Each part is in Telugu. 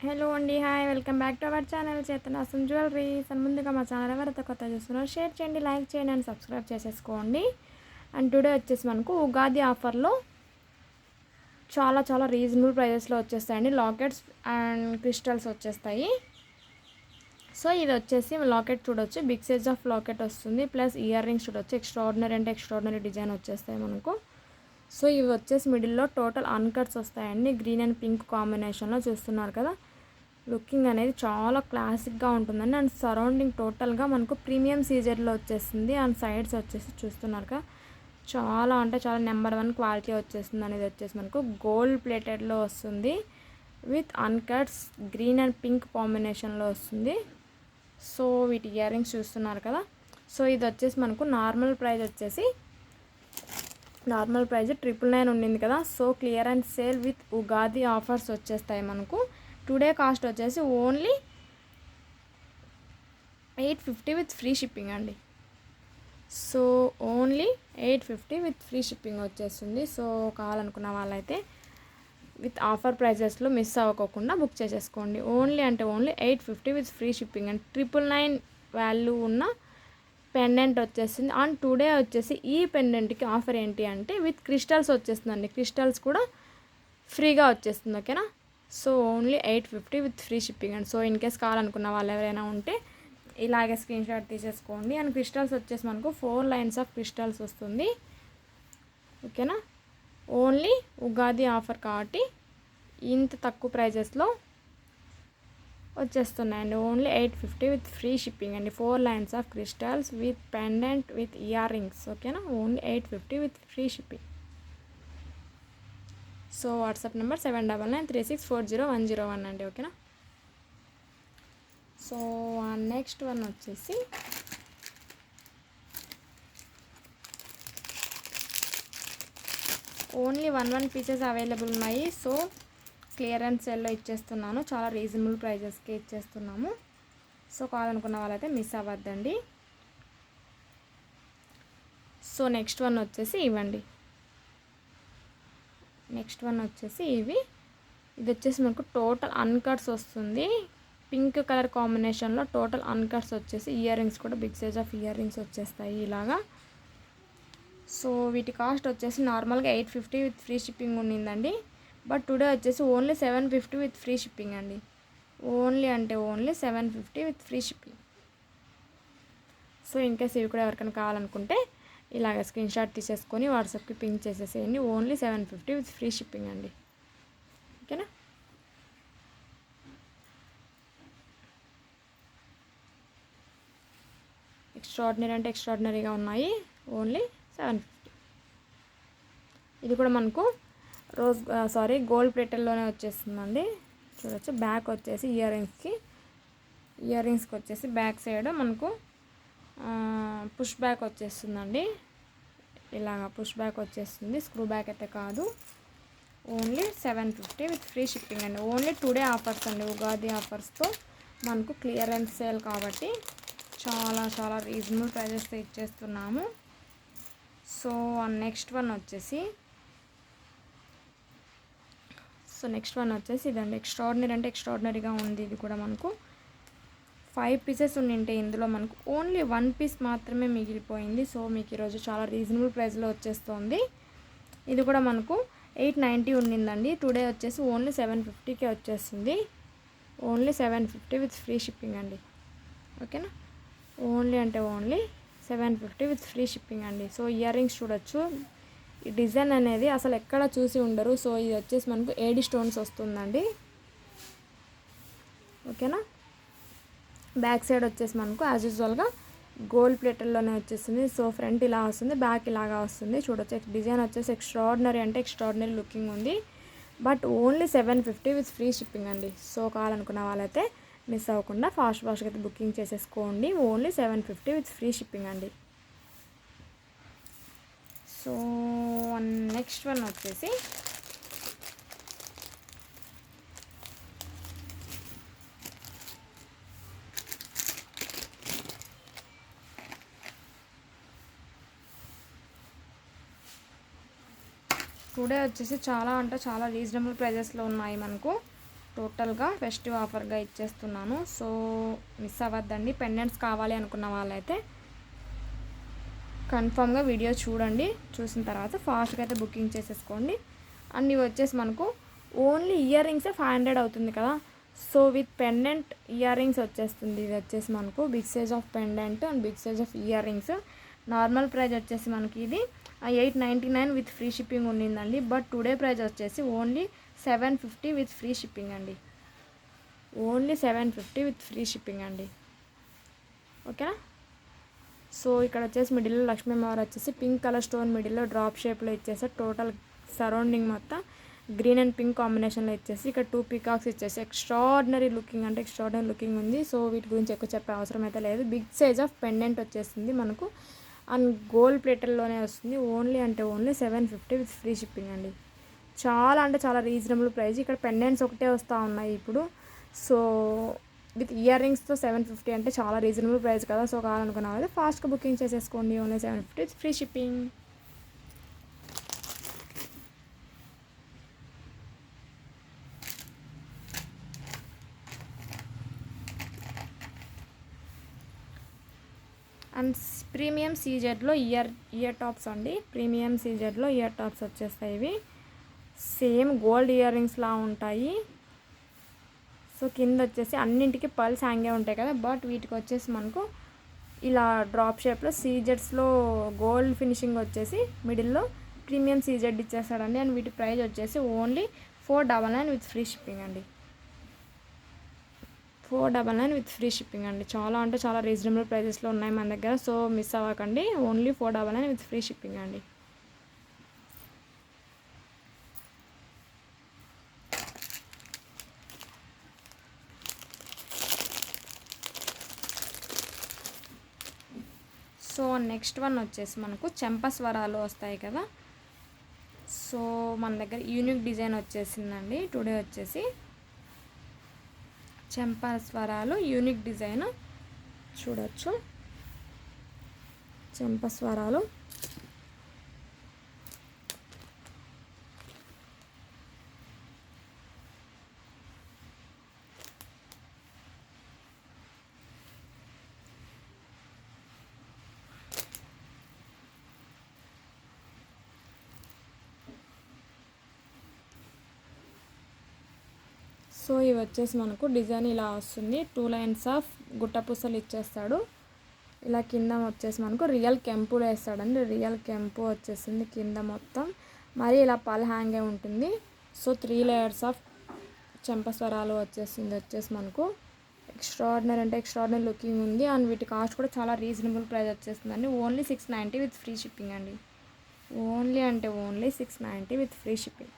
హలో అండి, hi, welcome back to our channel Chetanasam jewelleries. And ముందుగా మా ఛానల్ ఎవరైతే కొత్త చూస్తున్నారో షేర్ చేయండి, లైక్ చేయండి అండ్ సబ్స్క్రైబ్ చేసేసుకోండి. అండ్ టుడే వచ్చేసి మనకు ఉగాది ఆఫర్లో చాలా చాలా రీజనబుల్ ప్రైజెస్లో వచ్చేస్తాయండి. లాకెట్స్ అండ్ క్రిస్టల్స్ వచ్చేస్తాయి. సో ఇది వచ్చేసి లాకెట్ చూడొచ్చు, బిగ్ సైజ్ ఆఫ్ లాకెట్ వస్తుంది. ప్లస్ ఇయర్ రింగ్స్ చూడొచ్చు, ఎక్స్ట్రాడినరీ అంటే ఎక్స్ట్రాడినరీ డిజైన్ వచ్చేస్తాయి మనకు. సో ఇవి వచ్చేసి మిడిల్లో టోటల్ అన్కట్స్ వస్తాయండి. గ్రీన్ అండ్ పింక్ కాంబినేషన్లో చూస్తున్నారు కదా. లుకింగ్ అనేది చాలా క్లాసిక్గా ఉంటుందండి. అండ్ సరౌండింగ్ టోటల్గా మనకు ప్రీమియం సీజర్లో వచ్చేస్తుంది. అండ్ సైడ్స్ వచ్చేసి చూస్తున్నారు కదా, చాలా అంటే చాలా నెంబర్ 1 క్వాలిటీ వచ్చేస్తుంది. అనేది వచ్చేసి మనకు గోల్డ్ ప్లేటెడ్లో వస్తుంది విత్ అన్కట్స్ గ్రీన్ అండ్ పింక్ కాంబినేషన్లో వస్తుంది. సో వీటి ఇయర్ రింగ్స్ చూస్తున్నారు కదా. సో ఇది వచ్చేసి మనకు నార్మల్ ప్రైస్ 999 ఉండింది కదా. So clear and sale with Ugadi offers వచ్చేస్తాయి మనకు. టుడే కాస్ట్ వచ్చేసి ఓన్లీ 850 విత్ ఫ్రీ షిప్పింగ్ అండి. So only 850 with free shipping వచ్చేస్తుంది. సో కావాలనుకున్న వాళ్ళైతే విత్ ఆఫర్ ప్రైజెస్లో మిస్ అవ్వకోకుండా బుక్ చేసేసుకోండి. ఓన్లీ అంటే only 850 with free shipping and 999 value ఉన్న పెండెంట్ వచ్చేసింది. అండ్ టుడే వచ్చేసి ఈ పెండెంట్కి ఆఫర్ ఏంటి అంటే విత్ క్రిస్టల్స్ వచ్చేస్తుందండి. క్రిస్టల్స్ కూడా ఫ్రీగా వచ్చేస్తుంది, ఓకేనా. So only 850 with free shipping and so in case కావాలనుకున్న వాళ్ళు ఎవరైనా ఉంటే ఇలాగే స్క్రీన్ షాట్ తీసేసుకోండి. అండ్ క్రిస్టల్స్ వచ్చేసి మనకు 4 లైన్స్ ఆఫ్ క్రిస్టల్స్ వస్తుంది, ఓకేనా. ఓన్లీ ఉగాది ఆఫర్ కాబట్టి ఇంత తక్కువ ప్రైజెస్లో వచ్చేస్తున్నాయండి. ఓన్లీ 850 విత్ ఫ్రీ షిప్పింగ్ అండి. 4 lines of crystals with pendant with earrings, ఓకేనా. Only 850 with free shipping. So WhatsApp number 7993640101 అండి, ఓకేనా. సో నెక్స్ట్ వన్ వచ్చేసి ఓన్లీ 1 పీసెస్ అవైలబుల్ ఉన్నాయి. సో క్లియరెన్స్ సేల్లో ఇచ్చేస్తున్నాను, చాలా రీజనబుల్ ప్రైజెస్కి ఇచ్చేస్తున్నాము. సో కావాలనుకున్న వాళ్ళైతే మిస్ అవ్వద్దండి. సో నెక్స్ట్ వన్ వచ్చేసి ఇవ్వండి. నెక్స్ట్ వన్ వచ్చేసి ఇది వచ్చేసి మనకు టోటల్ అన్కట్స్ వస్తుంది. పింక్ కలర్ కాంబినేషన్లో టోటల్ అన్కట్స్ వచ్చేసి ఇయర్ రింగ్స్ కూడా big size of ear rings వచ్చేస్తాయి ఇలాగా. సో వీటి కాస్ట్ వచ్చేసి నార్మల్గా 850 విత్ ఫ్రీ షిప్పింగ్ ఉండిందండి. బట్ టుడే వచ్చేసి ఓన్లీ 750 విత్ ఫ్రీ షిప్పింగ్ అండి. ఓన్లీ అంటే only 750 with free shipping. So in case ఇవి కూడా ఎవరికైనా కావాలనుకుంటే ఇలాగ స్క్రీన్ షాట్ తీసేసుకొని వాట్సాప్కి పింక్ చేసేసేయండి. ఓన్లీ 750 విత్ ఫ్రీ షిప్పింగ్ అండి, ఓకేనా. ఎక్స్ట్రాడినరీ అంటే ఎక్స్ట్రాడినరీగా ఉన్నాయి. ఓన్లీ 750. ఇది కూడా మనకు గోల్డ్ ప్లేటెల్లోనే వచ్చేస్తుందండి. చూడొచ్చు, బ్యాక్ వచ్చేసి ఇయర్ రింగ్స్కి వచ్చేసి బ్యాక్ సైడ్ మనకు పుష్ బ్యాక్ వచ్చేస్తుందండి. ఇలాగా పుష్ బ్యాక్ వచ్చేస్తుంది, స్క్రూ బ్యాక్ అయితే కాదు. ఓన్లీ 750 విత్ ఫ్రీ షిప్పింగ్ అండి. ఓన్లీ టుడే ఆఫర్స్ అండి, ఉగాది ఆఫర్స్తో మనకు క్లియరెన్స్ సేల్ కాబట్టి చాలా చాలా రీజనబుల్ ప్రైజెస్తో ఇచ్చేస్తున్నాము. సో నెక్స్ట్ వన్ వచ్చేసి ఇదండి. ఎక్స్ట్రాడినరీ అంటే ఎక్స్ట్రాడినరీగా ఉంది. ఇది కూడా మనకు 5 పీసెస్ ఉండింటే ఇందులో మనకు ఓన్లీ 1 పీస్ మాత్రమే మిగిలిపోయింది. సో మీకు ఈరోజు చాలా రీజనబుల్ ప్రైస్లో వచ్చేస్తుంది. ఇది కూడా మనకు 890 ఉండిందండి. టుడే వచ్చేసి ఓన్లీ 750కే వచ్చేస్తుంది. ఓన్లీ 750 విత్ ఫ్రీ షిప్పింగ్ అండి, ఓకేనా. ఓన్లీ అంటే ఓన్లీ 750 విత్ ఫ్రీ షిప్పింగ్ అండి. సో ఇయర్ రింగ్స్ చూడొచ్చు, ఈ డిజైన్ అనేది అసలు ఎక్కడ చూసి ఉండరు. సో ఇది వచ్చేసి మనకు ఏడి స్టోన్స్ వస్తుందండి, ఓకేనా. బ్యాక్ సైడ్ వచ్చేసి మనకు యాజ్ యూజువల్గా గోల్డ్ ప్లేటర్లోనే వచ్చేస్తుంది. సో ఫ్రంట్ ఇలా వస్తుంది, బ్యాక్ ఇలాగా వస్తుంది. చూడొచ్చు, డిజైన్ వచ్చేసి ఎక్స్ట్రాడినరీ అంటే ఎక్స్ట్రాడినరీ లుకింగ్ ఉంది. But only 750 with free shipping అండి. సో కావాలనుకున్న వాళ్ళైతే మిస్ అవ్వకుండా ఫాస్ట్గా అయితే బుకింగ్ చేసేసుకోండి. ఓన్లీ 750 విత్ ఫ్రీ షిప్పింగ్ అండి. సో నెక్స్ట్ వన్ వచ్చేసి టుడే వచ్చేసి చాలా అంటే చాలా రీజనబుల్ ప్రైజెస్లో ఉన్నాయి మనకు. టోటల్గా ఫెస్టివ్ ఆఫర్గా ఇచ్చేస్తున్నాను. So miss అవ్వద్దండి. పెండెంట్స్ కావాలి అనుకున్న వాళ్ళైతే కన్ఫామ్గా వీడియో చూడండి. చూసిన తర్వాత ఫాస్ట్గా అయితే బుకింగ్ చేసేసుకోండి. అండ్ ఇవి వచ్చేసి మనకు ఓన్లీ ఇయర్ రింగ్సే 500 అవుతుంది కదా. So with pendant ear rings వచ్చేస్తుంది. ఇది వచ్చేసి మనకు big size of pendant and big size of ear rings. Normal price వచ్చేసి మనకి ఇది 899 విత్ ఫ్రీ షిప్పింగ్ ఉండిందండి. బట్ టుడే ప్రైస్ వచ్చేసి ఓన్లీ 750 విత్ ఫ్రీ షిప్పింగ్ అండి. ఓన్లీ 750 విత్ ఫ్రీ షిప్పింగ్ అండి. ఓకేనా. సో ఇక్కడ వచ్చేసి మిడిల్లో లక్ష్మీ అమ్మవారు వచ్చేసి పింక్ కలర్ స్టోన్ మిడిల్లో డ్రాప్ షేప్లో ఇచ్చేసి టోటల్ సరౌండింగ్ మొత్తం గ్రీన్ అండ్ పింక్ కాంబినేషన్లో ఇచ్చేసి ఇక్కడ 2 పీకాక్స్ ఇచ్చేసి ఎక్స్ట్రాడినరీ లుకింగ్ అంటే ఎక్స్ట్రాడినరీ లుకింగ్ ఉంది. సో వీటి గురించి ఎక్కువ చెప్పే అవసరం అయితే లేదు. బిగ్ సైజ్ ఆఫ్ పెండెంట్ వచ్చేసింది మనకు అండ్ గోల్డ్ ప్లేటర్లోనే వస్తుంది. ఓన్లీ అంటే ఓన్లీ 750 విత్ ఫ్రీ షిప్పింగ్ అండి. చాలా అంటే చాలా రీజనబుల్ ప్రైస్. ఇక్కడ పెండెంట్స్ ఒకటే వస్తూ ఉన్నాయి ఇప్పుడు. సో విత్ ఇయర్ రింగ్స్తో 750 అంటే చాలా రీజనబుల్ ప్రైస్ కదా. సో కావాలనుకున్న వాళ్ళు ఫాస్ట్గా బుకింగ్ చేసేసుకోండి. Only 750 with free shipping. And premium సీజెడ్లో ఇయర్ టాప్స్ అండి. ప్రీమియం సీజెడ్లో ఇయర్ టాప్స్ వచ్చేస్తాయి. ఇవి సేమ్ గోల్డ్ ఇయర్ రింగ్స్లా ఉంటాయి. సో కింద వచ్చేసి అన్నింటికి పల్స్ హ్యాంగే ఉంటాయి కదా. బట్ వీటికి వచ్చేసి మనకు ఇలా డ్రాప్ షేప్లో సీజెడ్స్లో గోల్డ్ ఫినిషింగ్ వచ్చేసి మిడిల్లో ప్రీమియం సీజెడ్ ఇచ్చేస్తాడండి. అండ్ వీటి ప్రైస్ వచ్చేసి ఓన్లీ 499 విత్ ఫ్రీ షిప్పింగ్ అండి. 499 విత్ ఫ్రీ షిప్పింగ్ అండి. చాలా అంటే చాలా రీజనబుల్ ప్రైజెస్లో ఉన్నాయి మన దగ్గర. సో మిస్ అవ్వకండి. ఓన్లీ 499 విత్ ఫ్రీ షిప్పింగ్ అండి. సో నెక్స్ట్ వన్ వచ్చేసి మనకు చెంపస్వరాలు వస్తాయి కదా. సో మన దగ్గర యూనిక్ డిజైన్ వచ్చేసిందండి. టుడే వచ్చేసి చెంపస్వరాలు యూనిక్ డిజైన్ చూడొచ్చు. చెంపస్వరాలు సో ఇవి వచ్చేసి మనకు డిజైన్ ఇలా వస్తుంది. 2 లైన్స్ ఆఫ్ గుట్టపూసలు ఇచ్చేస్తాడు. ఇలా కింద వచ్చేసి మనకు రియల్ కెంపులు వేస్తాడండి. రియల్ కెంపు వచ్చేసింది కింద మొత్తం. మరి ఇలా పల్ హ్యాంగే ఉంటుంది. సో 3 లేయర్స్ ఆఫ్ చెంపస్వరాలు వచ్చేసి మనకు ఎక్స్ట్రాడినరీ అంటే ఎక్స్ట్రాడినరీ లుకింగ్ ఉంది. అండ్ వీటి కాస్ట్ కూడా చాలా రీజనబుల్ ప్రైస్ వచ్చేస్తుందండి. ఓన్లీ 690 విత్ ఫ్రీ షిప్పింగ్ అండి. ఓన్లీ అంటే only 690 with free shipping.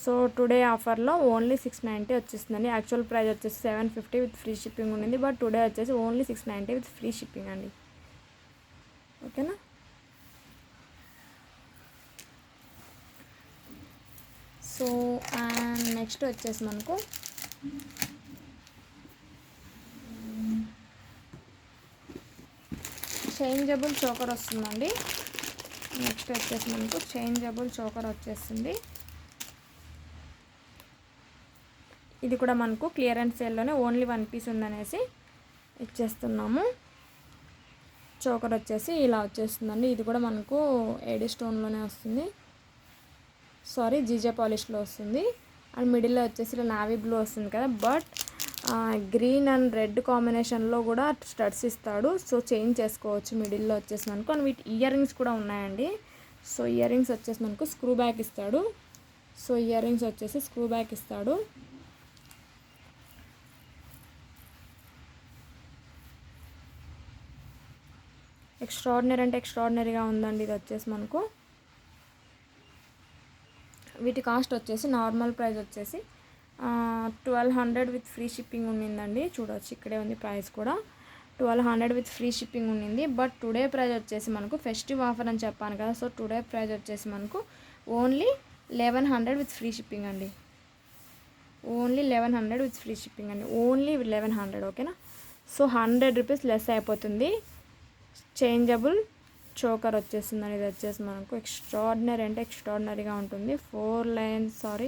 So today ఆఫర్లో ఓన్లీ 690 వచ్చేస్తుందండి. యాక్చువల్ ప్రైస్ వచ్చేసి 750 విత్ ఫ్రీ షిప్పింగ్ ఉండింది. బట్ టుడే వచ్చేసి ఓన్లీ 690 విత్ ఫ్రీ షిప్పింగ్ అండి. ఓకేనా. సో అండ్ నెక్స్ట్ వచ్చేసి మనకు చేంజబుల్ చోకర్ వస్తుందండి. నెక్స్ట్ వచ్చేసి మనకు చేంజబుల్ చోకర్ వచ్చేస్తుంది. ఇది కూడా మనకు క్లియరెన్స్ సేల్లోనే ఓన్లీ 1 పీస్ ఉందనేసి ఇచ్చేస్తున్నాము. చోకర్ వచ్చేసి ఇలా వచ్చేస్తుందండి. ఇది కూడా మనకు ఏడీ స్టోన్లోనే వస్తుంది. సారీ జీజే పాలిష్లో వస్తుంది. అండ్ మిడిల్లో వచ్చేసి ఇలా నావీ బ్లూ వస్తుంది కదా. బట్ గ్రీన్ అండ్ రెడ్ కాంబినేషన్లో కూడా స్టడ్స్ ఇస్తాడు. సో చేంజ్ చేసుకోవచ్చు మిడిల్లో వచ్చేసి మనకు. అండ్ వీటి ఇయర్ రింగ్స్ కూడా ఉన్నాయండి. సో ఇయర్ రింగ్స్ వచ్చేసి మనకు స్క్రూ బ్యాక్ ఇస్తాడు. సో ఇయర్ రింగ్స్ వచ్చేసి స్క్రూ బ్యాక్ ఇస్తాడు. ఎక్స్ట్రాడినరీ అంటే ఎక్స్ట్రాడినరీగా ఉందండి. ఇది వచ్చేసి మనకు వీటి కాస్ట్ వచ్చేసి నార్మల్ ప్రైస్ వచ్చేసి 1200 విత్ ఫ్రీ షిప్పింగ్ ఉండిందండి. చూడవచ్చు ఇక్కడే ఉంది ప్రైస్ కూడా. 1200 విత్ ఫ్రీ షిప్పింగ్ ఉండింది. బట్ టుడే ప్రైస్ వచ్చేసి మనకు ఫెస్టివ్ ఆఫర్ అని చెప్పాను కదా. సో టుడే ప్రైస్ వచ్చేసి మనకు ఓన్లీ 1100 విత్ ఫ్రీ షిప్పింగ్ అండి. ఓన్లీ 1100 విత్ ఫ్రీ షిప్పింగ్ అండి. ఓన్లీ 1100. ఓకేనా. సో 100 రూపీస్ లెస్ అయిపోతుంది. చేంజబుల్ చోకర్ వచ్చేసిందని. ఇది వచ్చేసి మనకు ఎక్స్ట్రాడినరీ అంటే ఎక్స్ట్రాడినరీగా ఉంటుంది. 4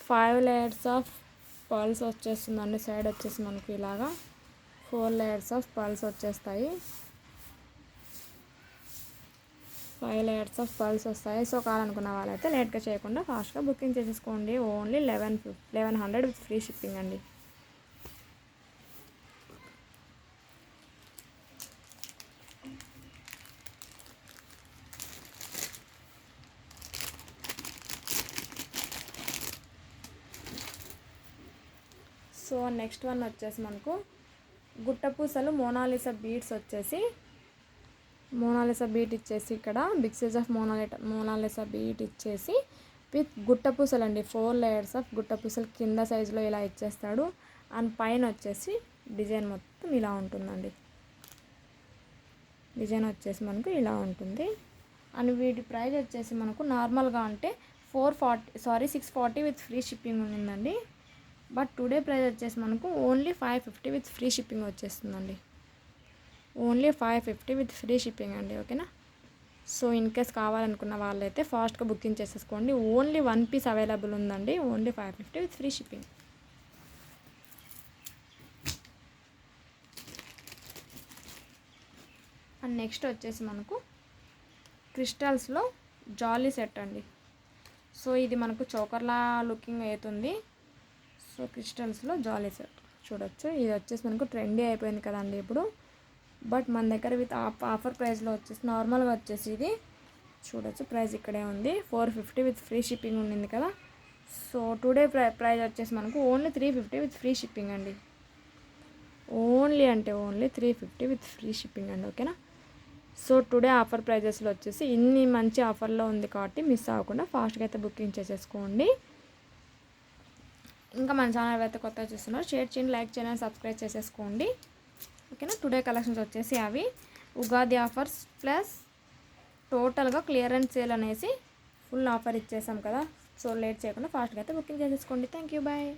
5 లేయర్స్ ఆఫ్ పర్ల్స్ వచ్చేస్తుందండి. సైడ్ వచ్చేసి మనకు ఇలాగా 4 లేయర్స్ ఆఫ్ పర్ల్స్ వచ్చేస్తాయి. 5 లేయర్స్ ఆఫ్ పర్ల్స్ వస్తాయి. సో కావాలనుకున్న వాళ్ళైతే లేట్గా చేయకుండా ఫాస్ట్గా బుకింగ్ చేసేసుకోండి. ఓన్లీ 1100 విత్ ఫ్రీ షిప్పింగ్ అండి. సో నెక్స్ట్ వన్ వచ్చేసి మనకు గుట్టపూసలు మోనాలిసా బీడ్స్ వచ్చేసి మోనాలిసా బీట్ ఇచ్చేసి ఇక్కడ big size of Mona Lisa bead ఇచ్చేసి విత్ గుట్టపూసలు అండి. 4 లేయర్స్ ఆఫ్ గుట్టపూసలు కింద సైజులో ఇలా ఇచ్చేస్తాడు. అండ్ పైన వచ్చేసి డిజైన్ మొత్తం ఇలా ఉంటుందండి. డిజైన్ వచ్చేసి మనకు ఇలా ఉంటుంది. అండ్ వీటి ప్రైస్ వచ్చేసి మనకు నార్మల్గా అంటే 640 విత్ ఫ్రీ షిప్పింగ్ ఉండిందండి. బట్ టుడే ప్రైస్ వచ్చేసి మనకు ఓన్లీ 550 విత్ ఫ్రీ షిప్పింగ్ వచ్చేస్తుందండి. ఓన్లీ 550 విత్ ఫ్రీ షిప్పింగ్ అండి. ఓకేనా. సో ఇన్ కేస్ కావాలనుకున్న వాళ్ళైతే ఫాస్ట్గా బుకింగ్ చేసేసుకోండి. ఓన్లీ 1 పీస్ అవైలబుల్ ఉందండి. Only 550 with free shipping. And next వచ్చేసి మనకు క్రిస్టల్స్లో జాలీ సెట్ అండి. సో ఇది మనకు చోకర్లా లుకింగ్ అవుతుంది. సో క్రిస్టల్స్లో జాలీ సెట్ చూడొచ్చు. ఇది వచ్చేసి మనకు ట్రెండీ అయిపోయింది కదండి ఇప్పుడు. బట్ మన దగ్గర విత్ ఆఫర్ ప్రైస్లో వచ్చేసి నార్మల్గా వచ్చేసి ఇది చూడొచ్చు. ప్రైస్ ఇక్కడే ఉంది. 450 విత్ ఫ్రీ షిప్పింగ్ ఉండింది కదా. సో టుడే ప్రైస్ వచ్చేసి మనకు ఓన్లీ 350 విత్ ఫ్రీ షిప్పింగ్ అండి. ఓన్లీ 350 విత్ ఫ్రీ షిప్పింగ్ అండి. ఓకేనా. సో టుడే ఆఫర్ ప్రైజెస్లో వచ్చేసి ఇన్ని మంచి ఆఫర్లో ఉంది కాబట్టి మిస్ అవ్వకుండా ఫాస్ట్గా అయితే బుకింగ్ చేసేసుకోండి. ఇంకా మన ఛానల్ అయితే కొత్తగా చూస్తున్నారు, షేర్ చేయండి, లైక్ చేయండి, సబ్స్క్రైబ్ చేసేసుకోండి. ఓకేనా. టుడే కలెక్షన్స్ వచ్చేసి అవి ఉగాది ఆఫర్స్ ప్లస్ టోటల్గా క్లియరెన్స్ సేల్ అనేసి ఫుల్ ఆఫర్ ఇచ్చేసాం కదా. సో లేట్ చేయకుండా ఫాస్ట్గా అయితే బుకింగ్ చేసేసుకోండి. Thank you. బాయ్.